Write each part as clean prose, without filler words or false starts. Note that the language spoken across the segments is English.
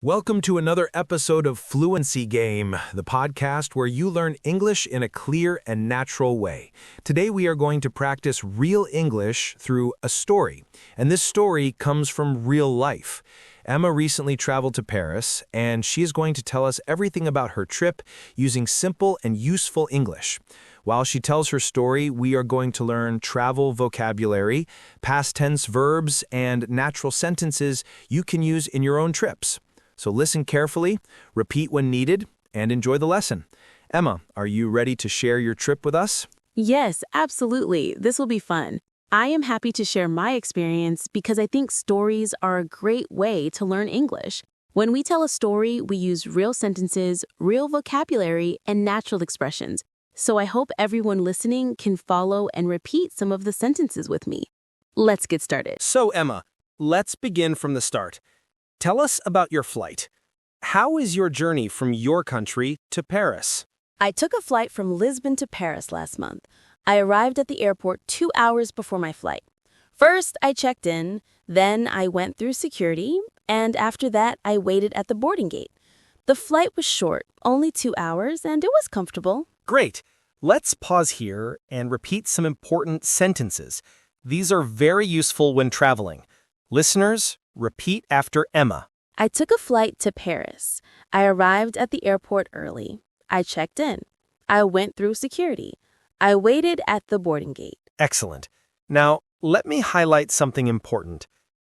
Welcome to another episode of Fluency Game, the podcast where you learn English in a clear and natural way. Today we are going to practice real English through a story, and this story comes from real life. Emma recently traveled to Paris, and she is going to tell us everything about her trip using simple and useful English. While she tells her story, we are going to learn travel vocabulary, past tense verbs, and natural sentences you can use in your own trips. So listen carefully, repeat when needed, and enjoy the lesson. Emma, are you ready to share your trip with us? Yes, absolutely. This will be fun. I am happy to share my experience because I think stories are a great way to learn English. When we tell a story, we use real sentences, real vocabulary, and natural expressions. So I hope everyone listening can follow and repeat some of the sentences with me. Let's get started. So, Emma, let's begin from the start. Tell us about your flight. How is your journey from your country to Paris? I took a flight from Lisbon to Paris last month. I arrived at the airport 2 hours before my flight. First, I checked in, then I went through security, and after that, I waited at the boarding gate. The flight was short, only 2 hours, and it was comfortable. Great. Let's pause here and repeat some important sentences. These are very useful when traveling. Listeners, repeat after Emma. I took a flight to Paris. I arrived at the airport early. I checked in. I went through security. I waited at the boarding gate. Excellent. Now, let me highlight something important.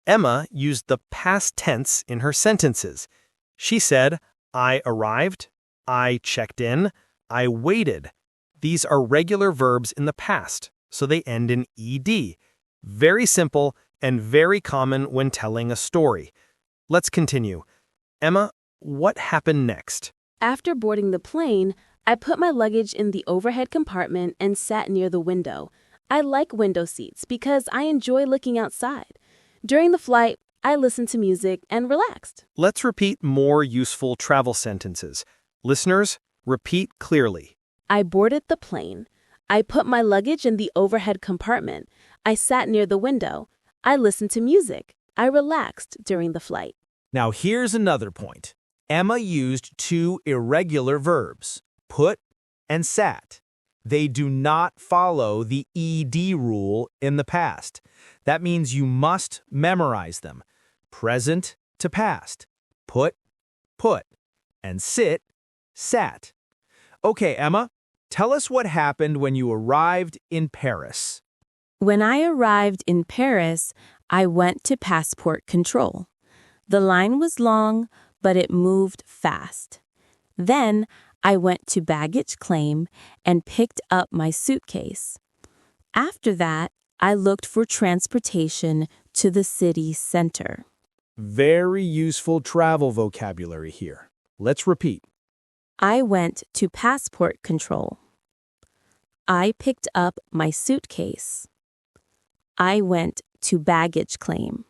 Emma used the past tense in her sentences. She said, I arrived, I checked in, I waited. These are regular verbs in the past, so they end in ed. Very simple and very common when telling a story. Let's continue. Emma, what happened next? After boarding the plane, I put my luggage in the overhead compartment and sat near the window. I like window seats because I enjoy looking outside. During the flight, I listened to music and relaxed. Let's repeat more useful travel sentences. Listeners, repeat clearly. I boarded the plane. I put my luggage in the overhead compartment. I sat near the window. I listened to music. I relaxed during the flight. Now here's another point. Emma used two irregular verbs, put and sat. They do not follow the ed rule in the past. That means you must memorize them. Present to past. Put, and sit, sat. Okay, Emma, tell us what happened when you arrived in Paris. When I arrived in Paris, I went to passport control. The line was long, but it moved fast. Then I went to baggage claim and picked up my suitcase. After that, I looked for transportation to the city center. Very useful travel vocabulary here. Let's repeat. I went to passport control. I picked up my suitcase. I went to baggage claim.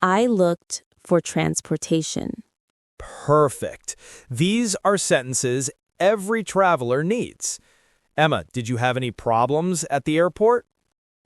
I looked for transportation. Perfect. These are sentences every traveler needs. Emma, did you have any problems at the airport?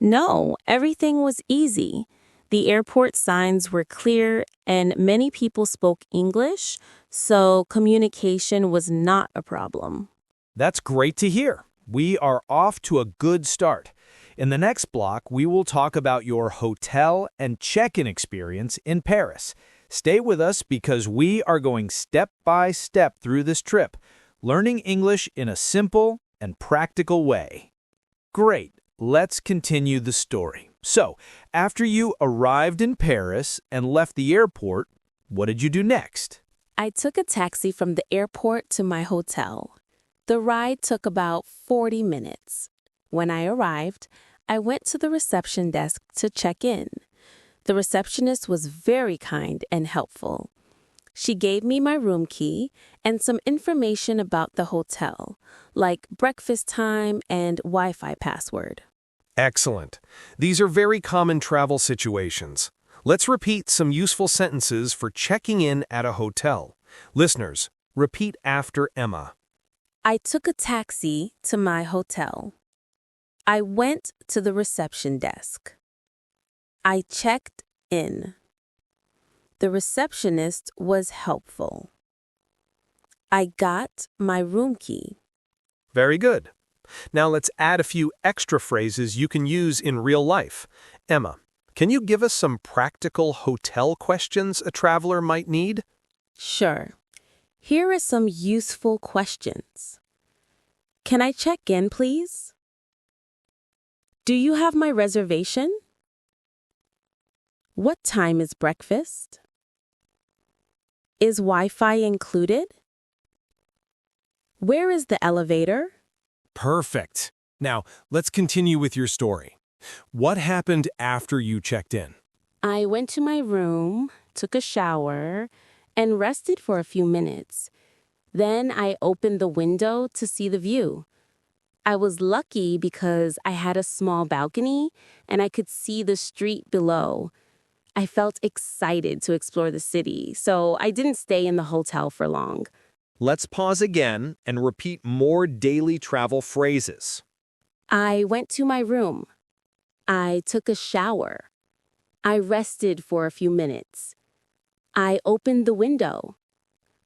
No, everything was easy. The airport signs were clear and many people spoke English, so communication was not a problem. That's great to hear. We are off to a good start. In the next block, we will talk about your hotel and check-in experience in Paris. Stay with us because we are going step by step through this trip, learning English in a simple and practical way. Great. Let's continue the story. So, after you arrived in Paris and left the airport, what did you do next? I took a taxi from the airport to my hotel. The ride took about 40 minutes. When I arrived, I went to the reception desk to check in. The receptionist was very kind and helpful. She gave me my room key and some information about the hotel, like breakfast time and Wi-Fi password. Excellent. These are very common travel situations. Let's repeat some useful sentences for checking in at a hotel. Listeners, repeat after Emma. I took a taxi to my hotel. I went to the reception desk. I checked in. The receptionist was helpful. I got my room key. Very good. Now let's add a few extra phrases you can use in real life. Emma, can you give us some practical hotel questions a traveler might need? Sure. Here are some useful questions. Can I check in, please? Do you have my reservation? What time is breakfast? Is Wi-Fi included? Where is the elevator? Perfect. Now, let's continue with your story. What happened after you checked in? I went to my room, took a shower, and rested for a few minutes. Then I opened the window to see the view. I was lucky because I had a small balcony and I could see the street below. I felt excited to explore the city, so I didn't stay in the hotel for long. Let's pause again and repeat more daily travel phrases. I went to my room. I took a shower. I rested for a few minutes. I opened the window.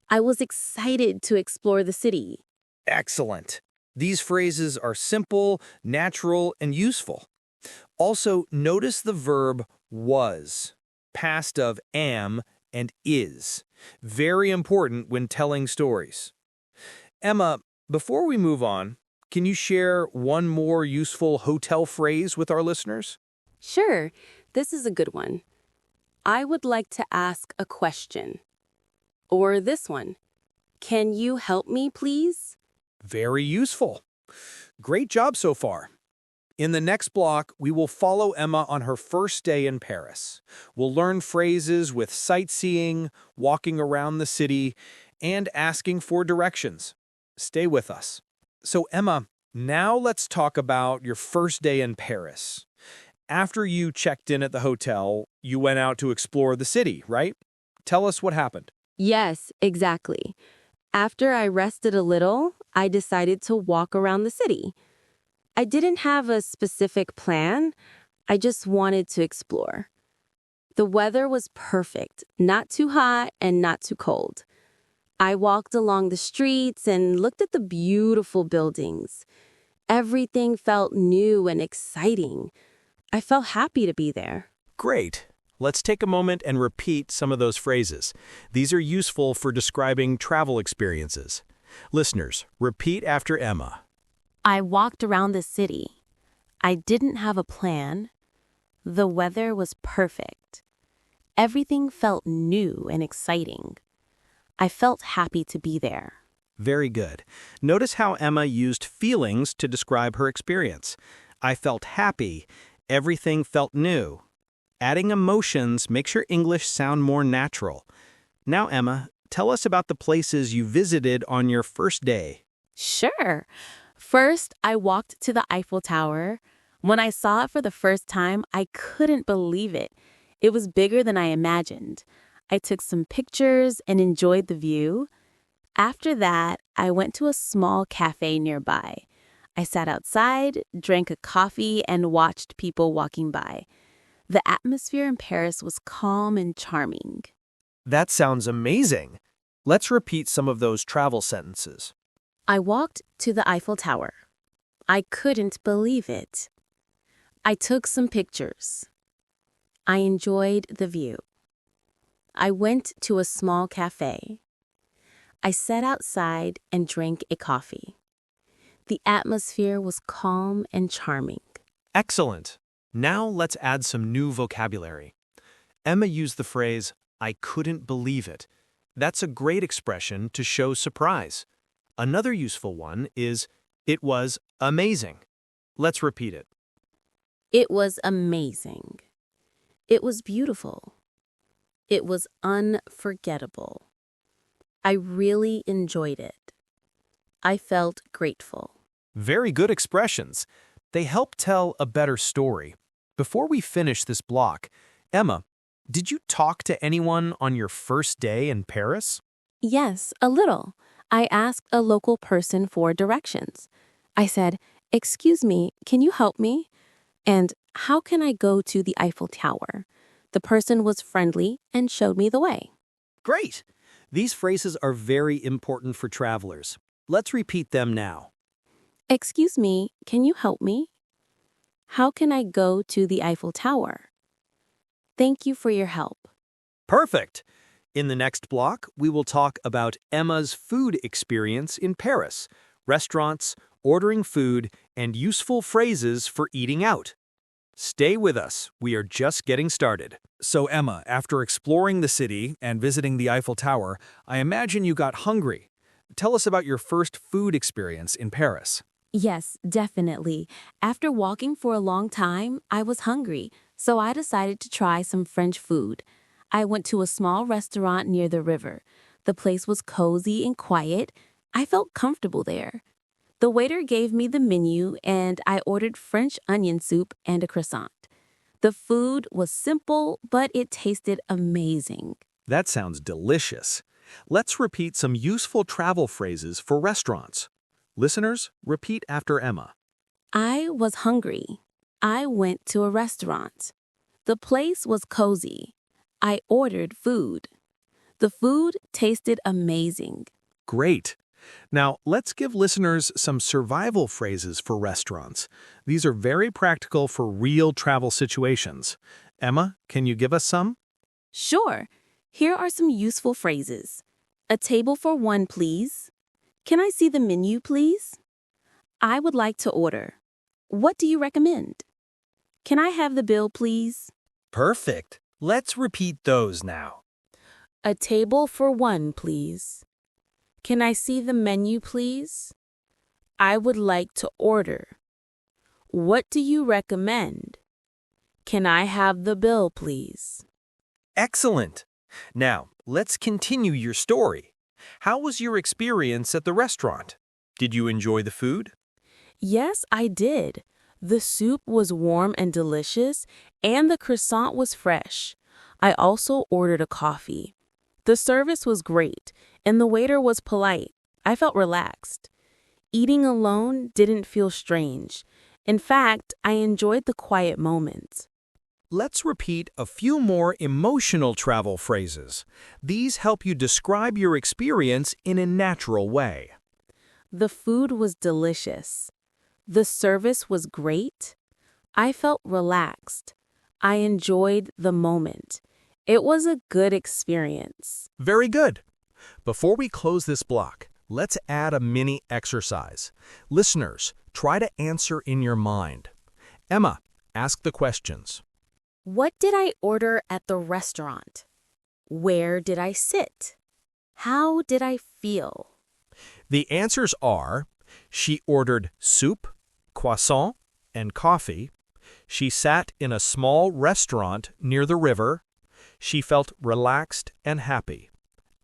I was excited to explore the city. Excellent. These phrases are simple, natural, and useful. Also, notice the verb was, past of am and is. Very important when telling stories. Emma, before we move on, can you share one more useful hotel phrase with our listeners? Sure, this is a good one. I would like to ask a question. Or this one. Can you help me, please? Very useful. Great job so far. In the next block, we will follow Emma on her first day in Paris. We'll learn phrases with sightseeing, walking around the city, and asking for directions. Stay with us. So Emma, now let's talk about your first day in Paris. After you checked in at the hotel, you went out to explore the city, right? Tell us what happened. Yes, exactly. After I rested a little, I decided to walk around the city. I didn't have a specific plan. I just wanted to explore. The weather was perfect, not too hot and not too cold. I walked along the streets and looked at the beautiful buildings. Everything felt new and exciting. I felt happy to be there. Great. Let's take a moment and repeat some of those phrases. These are useful for describing travel experiences. Listeners, repeat after Emma. I walked around the city. I didn't have a plan. The weather was perfect. Everything felt new and exciting. I felt happy to be there. Very good. Notice how Emma used feelings to describe her experience. I felt happy. Everything felt new. Adding emotions makes your English sound more natural. Now, Emma, tell us about the places you visited on your first day. Sure. First, I walked to the Eiffel Tower. When I saw it for the first time, I couldn't believe it. It was bigger than I imagined. I took some pictures and enjoyed the view. After that, I went to a small cafe nearby. I sat outside, drank a coffee, and watched people walking by. The atmosphere in Paris was calm and charming. That sounds amazing. Let's repeat some of those travel sentences. I walked to the Eiffel Tower. I couldn't believe it. I took some pictures. I enjoyed the view. I went to a small cafe. I sat outside and drank a coffee. The atmosphere was calm and charming. Excellent. Now let's add some new vocabulary. Emma used the phrase, I couldn't believe it. That's a great expression to show surprise. Another useful one is, it was amazing. Let's repeat it. It was amazing. It was beautiful. It was unforgettable. I really enjoyed it. I felt grateful. Very good expressions. They help tell a better story. Before we finish this block, Emma, did you talk to anyone on your first day in Paris? Yes, a little. I asked a local person for directions. I said, "Excuse me, can you help me?" And "How can I go to the Eiffel Tower?" The person was friendly and showed me the way. Great! These phrases are very important for travelers. Let's repeat them now. Excuse me, can you help me? How can I go to the Eiffel Tower? Thank you for your help. Perfect! In the next block, we will talk about Emma's food experience in Paris, restaurants, ordering food, and useful phrases for eating out. Stay with us. We are just getting started. So Emma, after exploring the city and visiting the Eiffel Tower, I imagine you got hungry. Tell us about your first food experience in Paris. Yes, definitely. After walking for a long time, I was hungry, so I decided to try some French food. I went to a small restaurant near the river. The place was cozy and quiet. I felt comfortable there. The waiter gave me the menu and I ordered French onion soup and a croissant. The food was simple, but it tasted amazing. That sounds delicious. Let's repeat some useful travel phrases for restaurants. Listeners, repeat after Emma. I was hungry. I went to a restaurant. The place was cozy. I ordered food. The food tasted amazing. Great. Now, let's give listeners some survival phrases for restaurants. These are very practical for real travel situations. Emma, can you give us some? Sure. Here are some useful phrases. A table for one, please. Can I see the menu, please? I would like to order. What do you recommend? Can I have the bill, please? Perfect. Let's repeat those now. A table for one, please. Can I see the menu, please? I would like to order. What do you recommend? Can I have the bill, please? Excellent. Now, let's continue your story. How was your experience at the restaurant? Did you enjoy the food? Yes, I did. The soup was warm and delicious, and the croissant was fresh. I also ordered a coffee. The service was great, and the waiter was polite. I felt relaxed. Eating alone didn't feel strange. In fact, I enjoyed the quiet moments. Let's repeat a few more emotional travel phrases. These help you describe your experience in a natural way. The food was delicious. The service was great. I felt relaxed. I enjoyed the moment. It was a good experience. Very good. Before we close this block, let's add a mini exercise. Listeners, try to answer in your mind. Emma, ask the questions. What did I order at the restaurant? Where did I sit? How did I feel? The answers are, she ordered soup, croissant, and coffee. She sat in a small restaurant near the river. She felt relaxed and happy.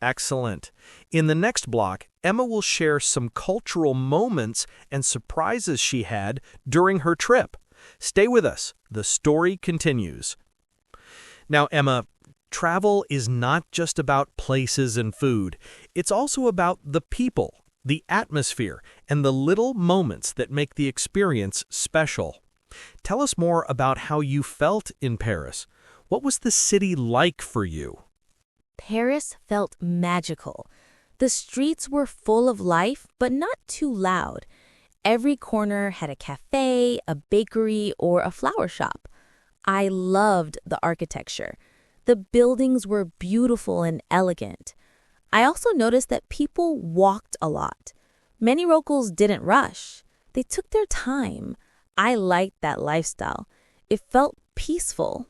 Excellent. In the next block, Emma will share some cultural moments and surprises she had during her trip. Stay with us. The story continues. Now, Emma, travel is not just about places and food. It's also about the people, the atmosphere, and the little moments that make the experience special. Tell us more about how you felt in Paris. What was the city like for you? Paris felt magical. The streets were full of life, but not too loud. Every corner had a cafe, a bakery, or a flower shop. I loved the architecture. The buildings were beautiful and elegant. I also noticed that people walked a lot. Many locals didn't rush. They took their time. I liked that lifestyle. It felt peaceful.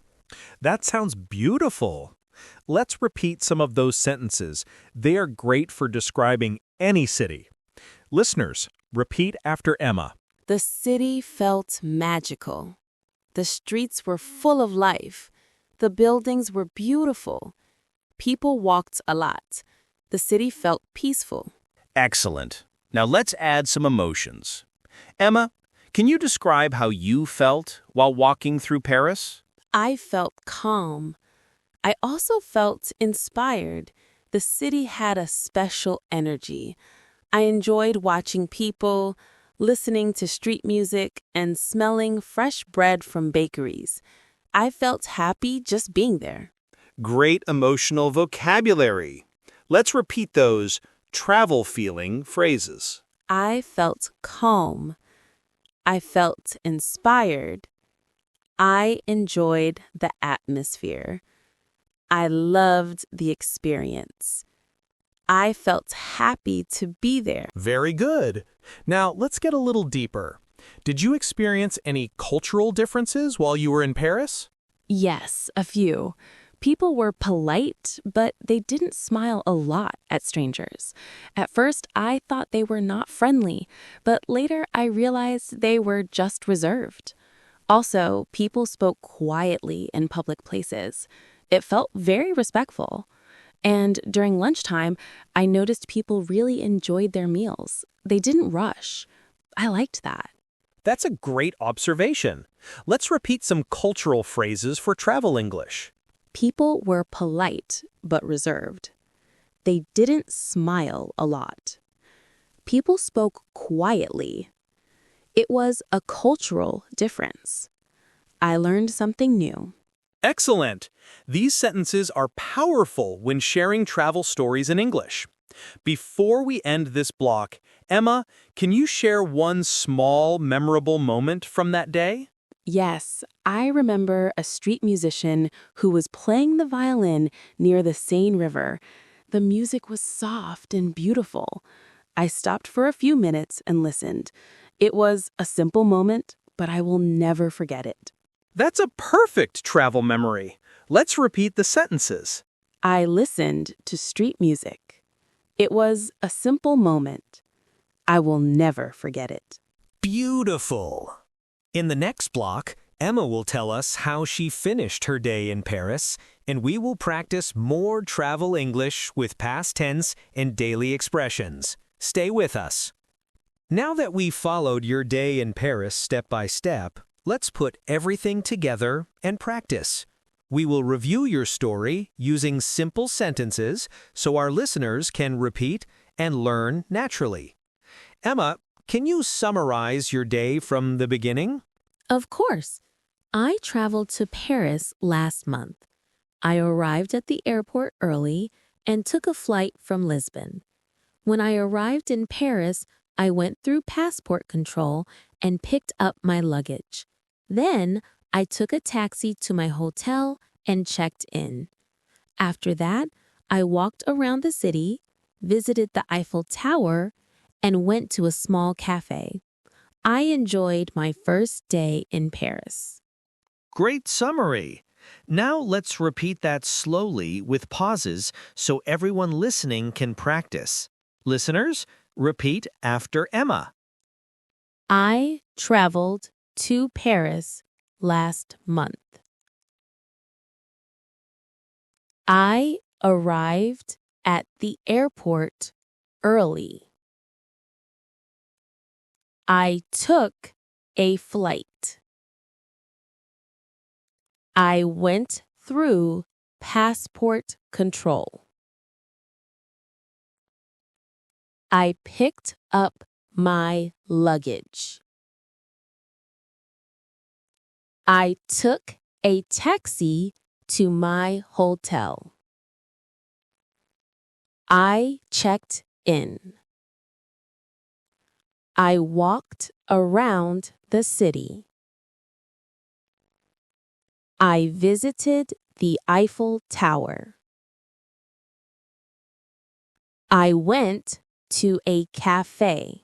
That sounds beautiful. Let's repeat some of those sentences. They are great for describing any city. Listeners, repeat after Emma. The city felt magical. The streets were full of life. The buildings were beautiful. People walked a lot. The city felt peaceful. Excellent. Now let's add some emotions. Emma, can you describe how you felt while walking through Paris? I felt calm. I also felt inspired. The city had a special energy. I enjoyed watching people, listening to street music, and smelling fresh bread from bakeries. I felt happy just being there. Great emotional vocabulary. Let's repeat those travel feeling phrases. I felt calm. I felt inspired. I enjoyed the atmosphere. I loved the experience. I felt happy to be there. Very good. Now, let's get a little deeper. Did you experience any cultural differences while you were in Paris? Yes, a few. People were polite, but they didn't smile a lot at strangers. At first, I thought they were not friendly, but later I realized they were just reserved. Also, people spoke quietly in public places. It felt very respectful. And during lunchtime, I noticed people really enjoyed their meals. They didn't rush. I liked that. That's a great observation. Let's repeat some cultural phrases for travel English. People were polite but reserved. They didn't smile a lot. People spoke quietly. It was a cultural difference. I learned something new. Excellent! These sentences are powerful when sharing travel stories in English. Before we end this block, Emma, can you share one small, memorable moment from that day? Yes, I remember a street musician who was playing the violin near the Seine River. The music was soft and beautiful. I stopped for a few minutes and listened. It was a simple moment, but I will never forget it. That's a perfect travel memory. Let's repeat the sentences. I listened to street music. It was a simple moment. I will never forget it. Beautiful. In the next block, Emma will tell us how she finished her day in Paris, and we will practice more travel English with past tense and daily expressions. Stay with us. Now that we've followed your day in Paris step by step, let's put everything together and practice. We will review your story using simple sentences so our listeners can repeat and learn naturally. Emma, can you summarize your day from the beginning? Of course. I traveled to Paris last month. I arrived at the airport early and took a flight from Lisbon. When I arrived in Paris, I went through passport control and picked up my luggage. Then, I took a taxi to my hotel and checked in. After that, I walked around the city, visited the Eiffel Tower, and went to a small cafe. I enjoyed my first day in Paris. Great summary. Now let's repeat that slowly with pauses so everyone listening can practice. Listeners, repeat after Emma. I traveled to Paris last month. I arrived at the airport early. I took a flight. I went through passport control. I picked up my luggage. I took a taxi to my hotel. I checked in. I walked around the city. I visited the Eiffel Tower. I went to a cafe.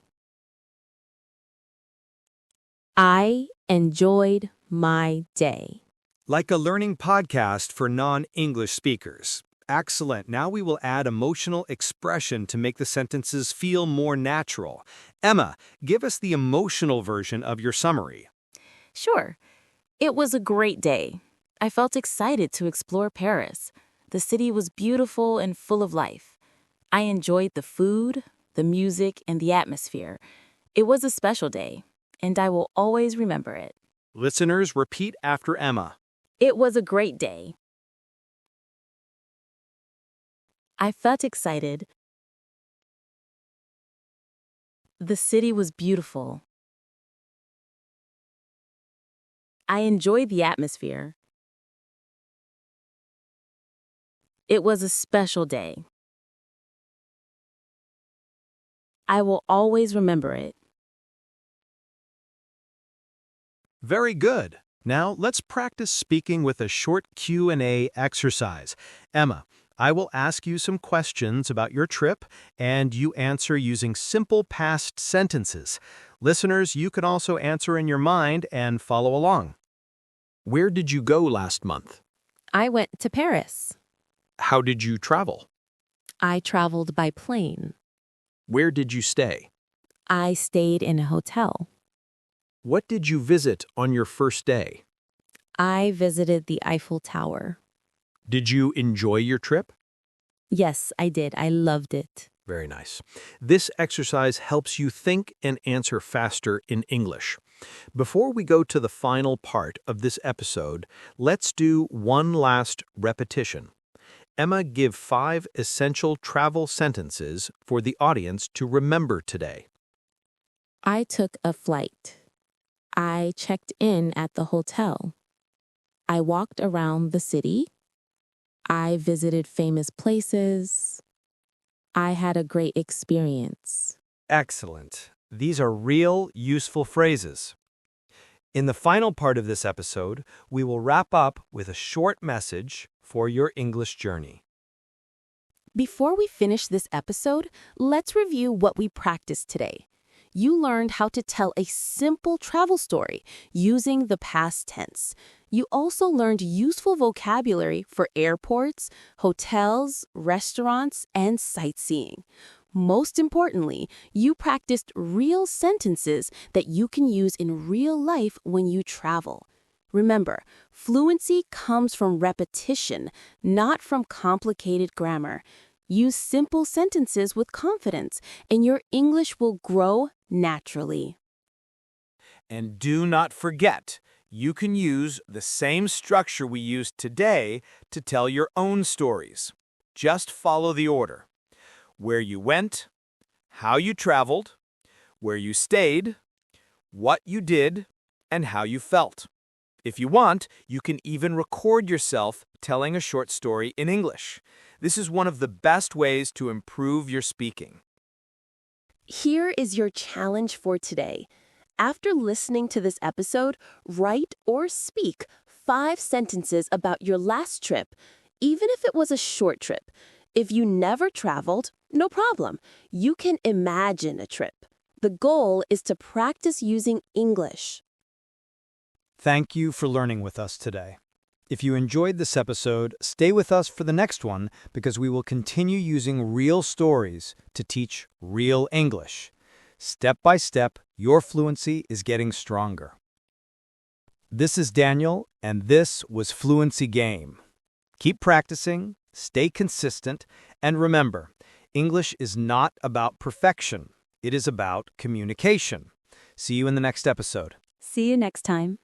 I enjoyed my day. Like a learning podcast for non-English speakers. Excellent. Now we will add emotional expression to make the sentences feel more natural. Emma, give us the emotional version of your summary. Sure. It was a great day. I felt excited to explore Paris. The city was beautiful and full of life. I enjoyed the food, the music, and the atmosphere. It was a special day, and I will always remember it. Listeners, repeat after Emma. It was a great day. I felt excited. The city was beautiful. I enjoyed the atmosphere. It was a special day. I will always remember it. Very good. Now let's practice speaking with a short Q&A exercise. Emma, I will ask you some questions about your trip, and you answer using simple past sentences. Listeners, you can also answer in your mind and follow along. Where did you go last month? I went to Paris. How did you travel? I traveled by plane. Where did you stay? I stayed in a hotel. What did you visit on your first day? I visited the Eiffel Tower. Did you enjoy your trip? Yes, I did. I loved it. Very nice. This exercise helps you think and answer faster in English. Before we go to the final part of this episode, let's do one last repetition. Emma, give 5 essential travel sentences for the audience to remember today. I took a flight. I checked in at the hotel. I walked around the city. I visited famous places. I had a great experience. Excellent. These are real, useful phrases. In the final part of this episode, we will wrap up with a short message for your English journey. Before we finish this episode, let's review what we practiced today. You learned how to tell a simple travel story using the past tense. You also learned useful vocabulary for airports, hotels, restaurants, and sightseeing. Most importantly, you practiced real sentences that you can use in real life when you travel. Remember, fluency comes from repetition, not from complicated grammar. Use simple sentences with confidence, and your English will grow naturally. And do not forget, you can use the same structure we used today to tell your own stories. Just follow the order: where you went, how you traveled, where you stayed, what you did, and how you felt. If you want, you can even record yourself telling a short story in English. This is one of the best ways to improve your speaking. Here is your challenge for today. After listening to this episode, write or speak 5 sentences about your last trip, even if it was a short trip. If you never traveled, no problem. You can imagine a trip. The goal is to practice using English. Thank you for learning with us today. If you enjoyed this episode, stay with us for the next one because we will continue using real stories to teach real English. Step by step, your fluency is getting stronger. This is Daniel, and this was Fluency Game. Keep practicing, stay consistent, and remember, English is not about perfection. It is about communication. See you in the next episode. See you next time.